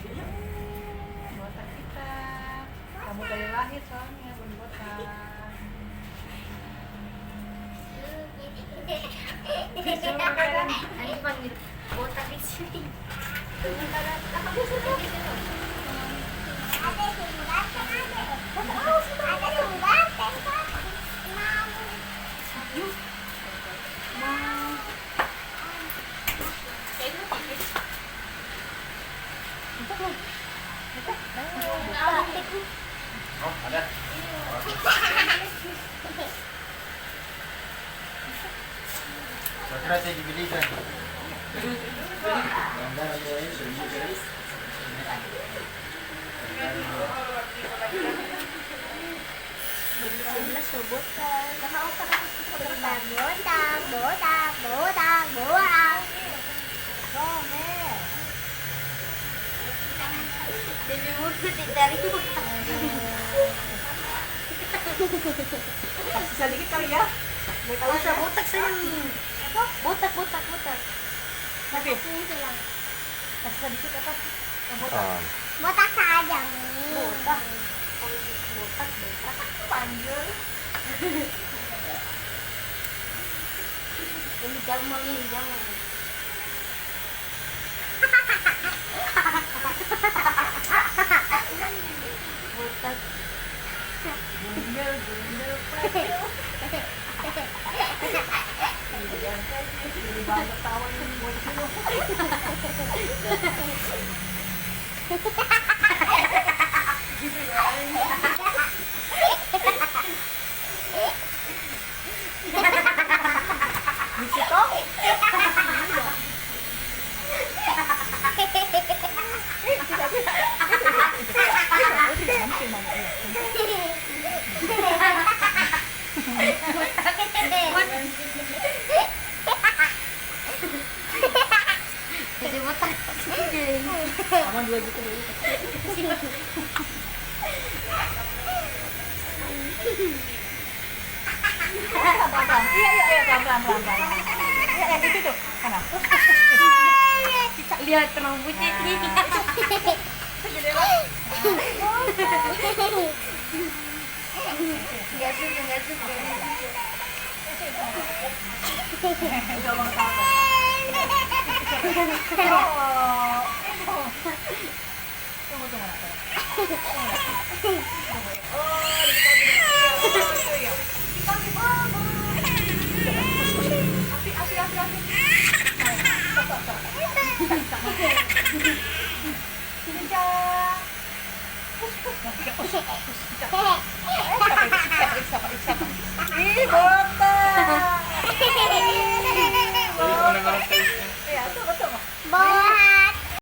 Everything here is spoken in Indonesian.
Botak kita. Kamu dari lahir soalnya belum botak. Nanti panggil botak di sini. Oh, ada. Saya kira dibeli kan. Jadi mulut dari Sisa dikit kali ya. kalau usah botak sayang. Botak. Tapi sisa dikit apa? Ah, Botak saja nih. Botak. Botak. Panjul. Ini jangan ini jangan. Botak. Gundel pletil. Jadi banget tawa ini buat dulu. Di situ? Jadi botak. Aman 2 juta dulu. Pelan-pelan. Iya, pelan-pelan. Iya, yang itu tuh. Mana? Lihat rambutnya ini. Enggak suka. Udah bang tahu. Tunggu. Ih, botak. Iya, tuh. Bola.